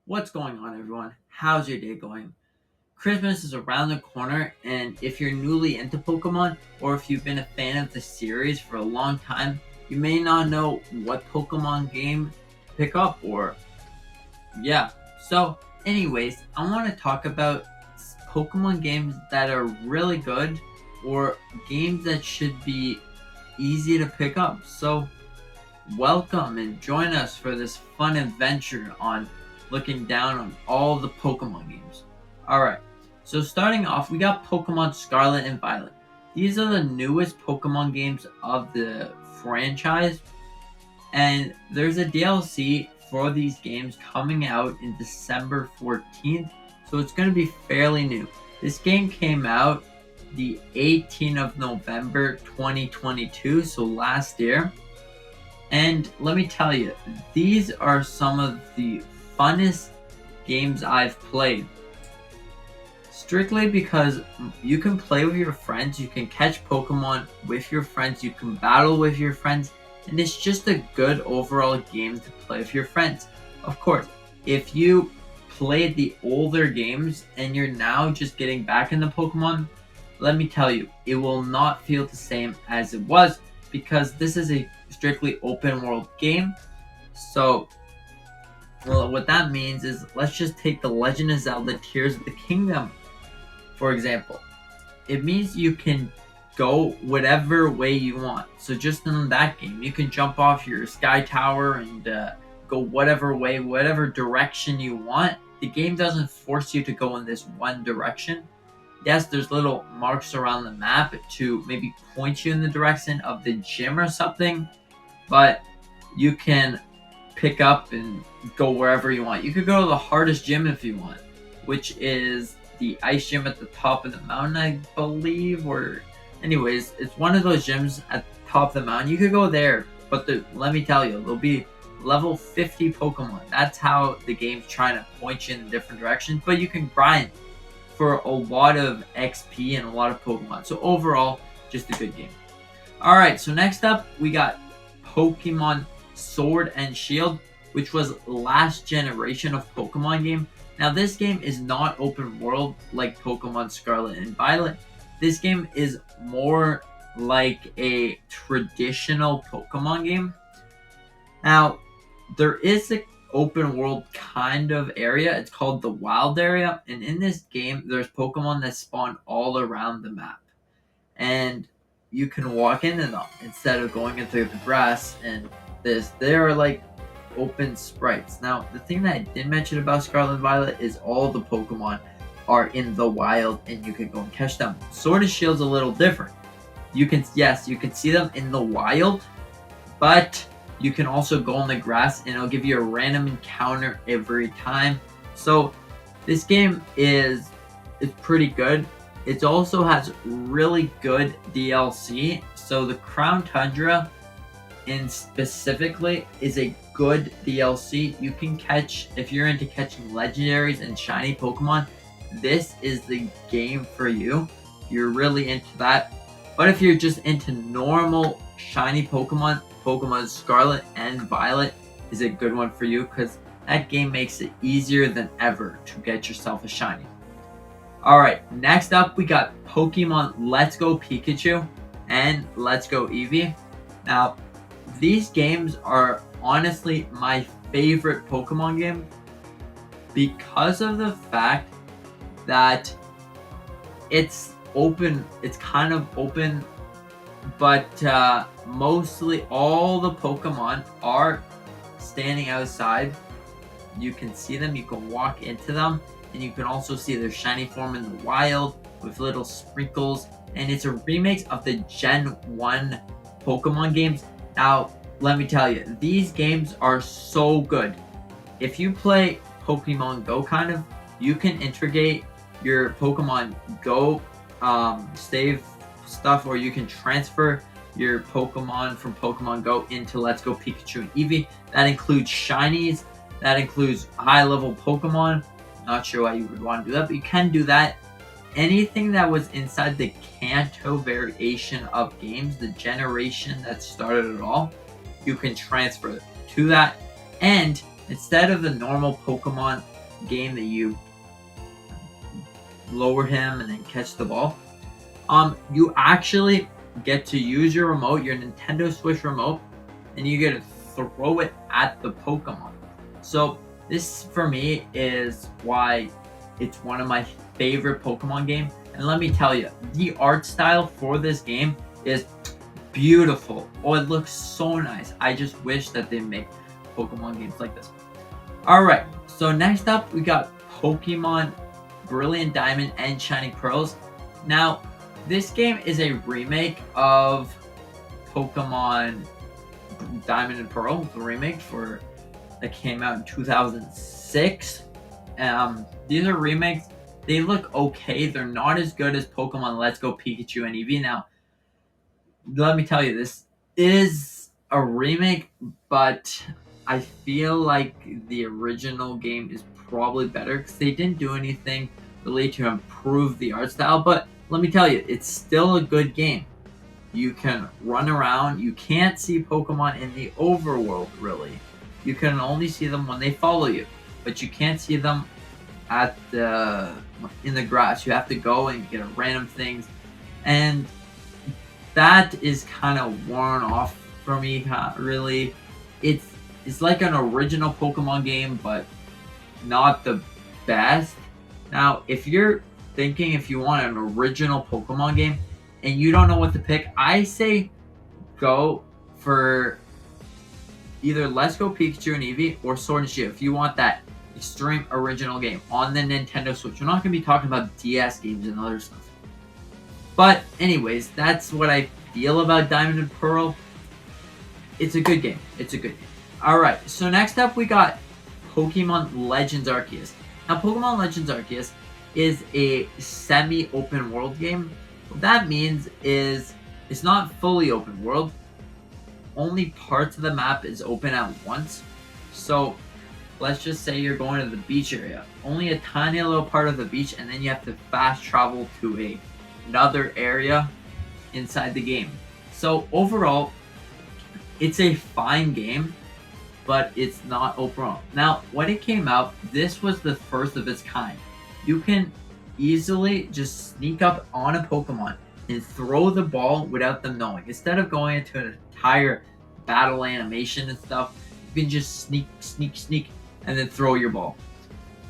What's going on, everyone? How's your day going? Christmas is around the corner, and if you're newly into Pokemon, or if you've been a fan of the series for a long time, you may not know what Pokemon game to pick up, or yeah. So, anyways, I want to talk about Pokemon games that are really good, or games that should be easy to pick up. So, welcome and join us for this fun adventure on looking down on all the Pokemon games. Alright, so starting off, we got Pokemon Scarlet and Violet. These are the newest Pokemon games of the franchise, and there's a DLC for these games coming out in December 14th, so it's going to be fairly new. This game came out the 18th of November 2022, so last year. And let me tell you, these are some of the funnest games I've played. Strictly because you can play with your friends, you can catch Pokemon with your friends, you can battle with your friends, and it's just a good overall game to play with your friends. Of course, if you played the older games and you're now just getting back into Pokemon, let me tell you, it will not feel the same as it was because this is a strictly open world game. So, well, what that means is let's just take the Legend of Zelda Tears of the Kingdom, for example. It means you can go whatever way you want. So, just in that game, you can jump off your sky tower and go whatever way, whatever direction you want. The game doesn't force you to go in this one direction. Yes, there's little marks around the map to maybe point you in the direction of the gym or something, but you can pick up and go wherever you want. You could go to the hardest gym if you want, which is the ice gym at the top of the mountain, I believe. Or, anyways, it's one of those gyms at the top of the mountain. You could go there, but let me tell you, there'll be level 50 Pokemon. That's how the game's trying to point you in different directions, but you can grind for a lot of XP and a lot of Pokemon. So overall, just a good game. Alright, so next up, we got Pokemon Sword and Shield, which was last generation of Pokemon game. Now this game is not open world like Pokemon Scarlet and Violet. This game is more like a traditional Pokemon game. Now, there is an open world kind of area. It's called the Wild Area, and in this game, there's Pokemon that spawn all around the map, and you can walk into them instead of going into the grass. And they are like open sprites. Now, the thing that I did mention about Scarlet and Violet is all the Pokemon are in the wild, and you can go and catch them. Sword and Shield's a little different. You can see them in the wild, but you can also go on the grass and it'll give you a random encounter every time. So this game is pretty good. It also has really good DLC. So the Crown Tundra in specifically is a good DLC. You can catch, if you're into catching legendaries and shiny Pokemon, this is the game for you. You're really into that. But if you're just into normal shiny Pokemon, Pokemon Scarlet and Violet is a good one for you because that game makes it easier than ever to get yourself a shiny. Alright, next up we got Pokemon Let's Go Pikachu and Let's Go Eevee. Now, these games are honestly my favorite Pokemon game because of the fact that it's open, it's kind of open, but mostly all the Pokemon are standing outside. You can see them, you can walk into them, and you can also see their shiny form in the wild with little sprinkles. And it's a remix of the Gen 1 Pokemon games. Now, let me tell you, these games are so good. If you play Pokemon Go kind of, you can integrate your Pokemon Go save stuff, or you can transfer your Pokemon from Pokemon Go into Let's Go Pikachu and Eevee. That includes shinies, that includes high level Pokemon. Not sure why you would want to do that, but you can do that. Anything that was inside the Kanto variation of games, the generation that started it all, you can transfer to that. And instead of the normal Pokemon game that you lower him and then catch the ball. You actually get to use your remote, your Nintendo Switch remote, and you get to throw it at the Pokemon. So this for me is why it's one of my favorite Pokemon games. And let me tell you, the art style for this game is beautiful. Oh, it looks so nice. I just wish that they make Pokemon games like this. Alright, so next up we got Pokemon Brilliant Diamond and Shining Pearls. Now, this game is a remake of Pokemon Diamond and Pearl, the remake that came out in 2006. These are remakes. They look okay. They're not as good as Pokemon Let's Go Pikachu and Eevee. Now, let me tell you, this is a remake, but I feel like the original game is probably better because they didn't do anything really to improve the art style. But let me tell you, it's still a good game. You can run around. You can't see Pokemon in the overworld, really. You can only see them when they follow you, but you can't see them in the grass. You have to go and get random things, and that is kind of worn off for me. Really, it's like an original Pokemon game, but not the best. Now, if you're thinking if you want an original Pokemon game and you don't know what to pick, I say go for either Let's Go Pikachu and Eevee or Sword and Shield if you want that extreme original game on the Nintendo Switch. We're not going to be talking about DS games and other stuff. But anyways, that's what I feel about Diamond and Pearl. It's a good game. It's a good game. Alright, so next up we got Pokemon Legends Arceus. Now, Pokemon Legends Arceus is a semi-open world game. What that means is it's not fully open world. Only parts of the map is open at once. So let's just say you're going to the beach area. Only a tiny little part of the beach, and then you have to fast travel to another area inside the game. So overall, it's a fine game, but it's not open world. Now, when it came out, this was the first of its kind. You can easily just sneak up on a Pokemon and throw the ball without them knowing. Instead of going into an entire battle animation and stuff, you can just sneak, and then throw your ball.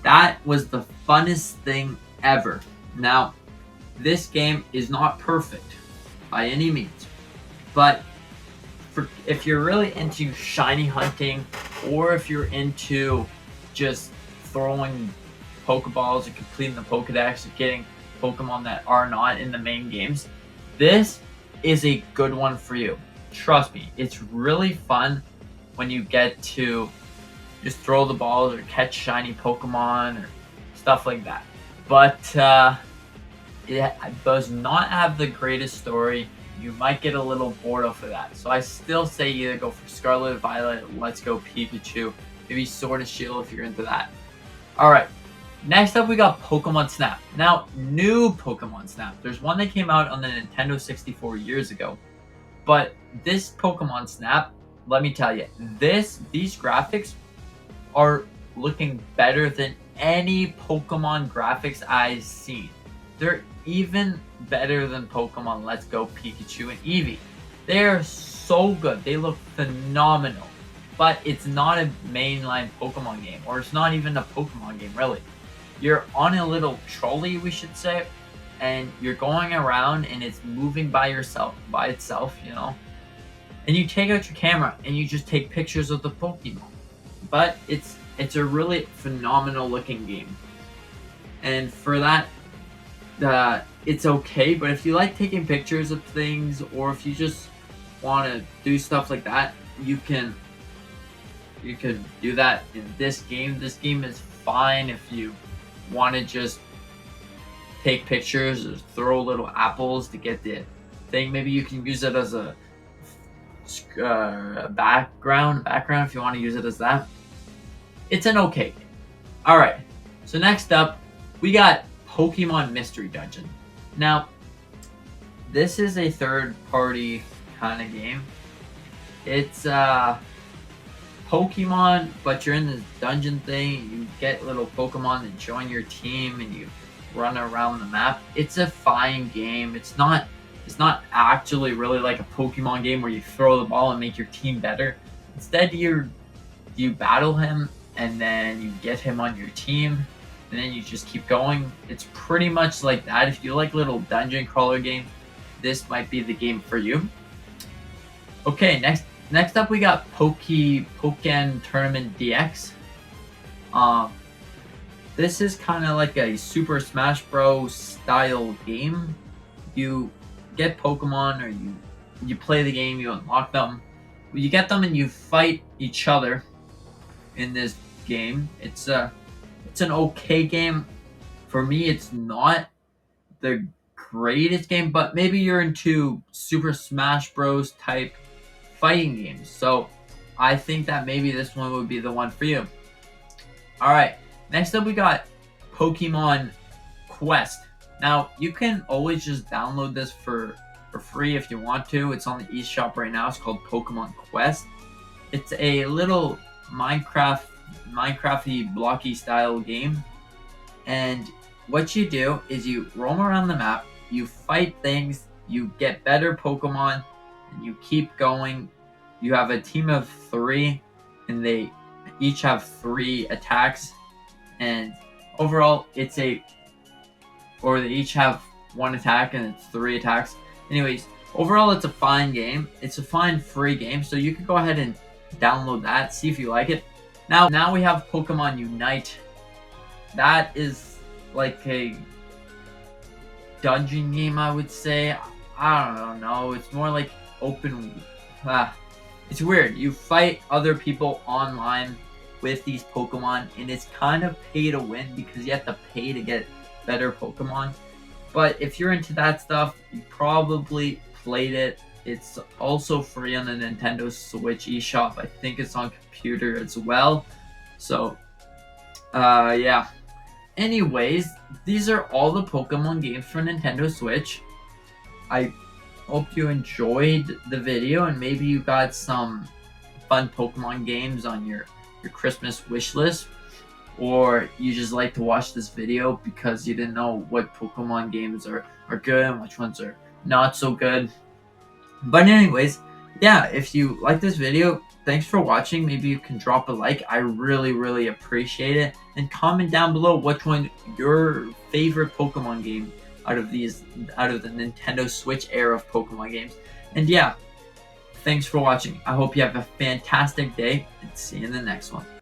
That was the funnest thing ever. Now, this game is not perfect by any means, but if you're really into shiny hunting, or if you're into just throwing Pokeballs and completing the Pokedex and getting Pokemon that are not in the main games, this is a good one for you. Trust me, it's really fun when you get to just throw the balls or catch shiny Pokemon or stuff like that. But it does not have the greatest story. You might get a little bored off of that. So I still say either go for Scarlet, Violet, Let's Go Pikachu, maybe Sword and Shield if you're into that. Alright, next up we got Pokemon Snap. Now, new Pokemon Snap. There's one that came out on the Nintendo 64 years ago. But this Pokemon Snap, let me tell you, these graphics are looking better than any Pokemon graphics I've seen. They're even better than Pokemon Let's Go Pikachu and Eevee. They're so good. They look phenomenal. But it's not a mainline Pokemon game, or it's not even a Pokemon game, really. You're on a little trolley, we should say, and you're going around and it's moving by itself, you know. And you take out your camera and you just take pictures of the Pokemon. But it's a really phenomenal looking game. And for that, it's okay. But if you like taking pictures of things, or if you just want to do stuff like that, you can do that in this game. This game is fine if you want to just take pictures or throw little apples to get the thing. Maybe you can use it as a background if you want to use it as that. It's an okay game. Alright, so next up we got Pokemon Mystery Dungeon. Now, this is a third party kind of game. It's Pokemon Pokemon, but you're in this dungeon thing. You get little Pokemon that join your team, and you run around the map. It's a fine game. It's not actually really like a Pokemon game where you throw the ball and make your team better. Instead, you battle him, and then you get him on your team, and then you just keep going. It's pretty much like that. If you like little dungeon crawler games, this might be the game for you. Okay, next up we got Pokken Tournament DX. This is kind of like a Super Smash Bros. Style game. You get Pokemon, or you play the game, you unlock them. You get them and you fight each other in this game. It's an okay game. For me, it's not the greatest game, but maybe you're into Super Smash Bros. Type fighting games. So I think that maybe this one would be the one for you. Alright, next up we got Pokemon Quest. Now, you can always just download this for free if you want to. It's on the eShop right now. It's called Pokemon Quest. It's a little Minecraft-y blocky style game. And what you do is you roam around the map, you fight things, you get better Pokemon, and you keep going. You have a team of 3, and they each have 3 attacks, and overall they each have 1 attack, and it's 3 attacks. Anyways, overall it's a fine game. It's a fine free game, so you can go ahead and download that, see if you like it. Now we have Pokemon Unite. That is like a dungeon game, I would say. I don't know. It's more like open. It's weird. You fight other people online with these Pokemon, and it's kind of pay to win because you have to pay to get better Pokemon. But if you're into that stuff, you probably played it. It's also free on the Nintendo Switch eShop. I think it's on computer as well. So, yeah. Anyways, these are all the Pokemon games for Nintendo Switch. I hope you enjoyed the video, and maybe you got some fun Pokemon games on your Christmas wish list. Or you just like to watch this video because you didn't know what Pokemon games are good and which ones are not so good. But anyways, yeah, if you like this video, thanks for watching. Maybe you can drop a like. I really appreciate it. And comment down below which one your favorite Pokemon game out of the Nintendo Switch era of Pokemon games. And yeah, thanks for watching. I hope you have a fantastic day, and see you in the next one.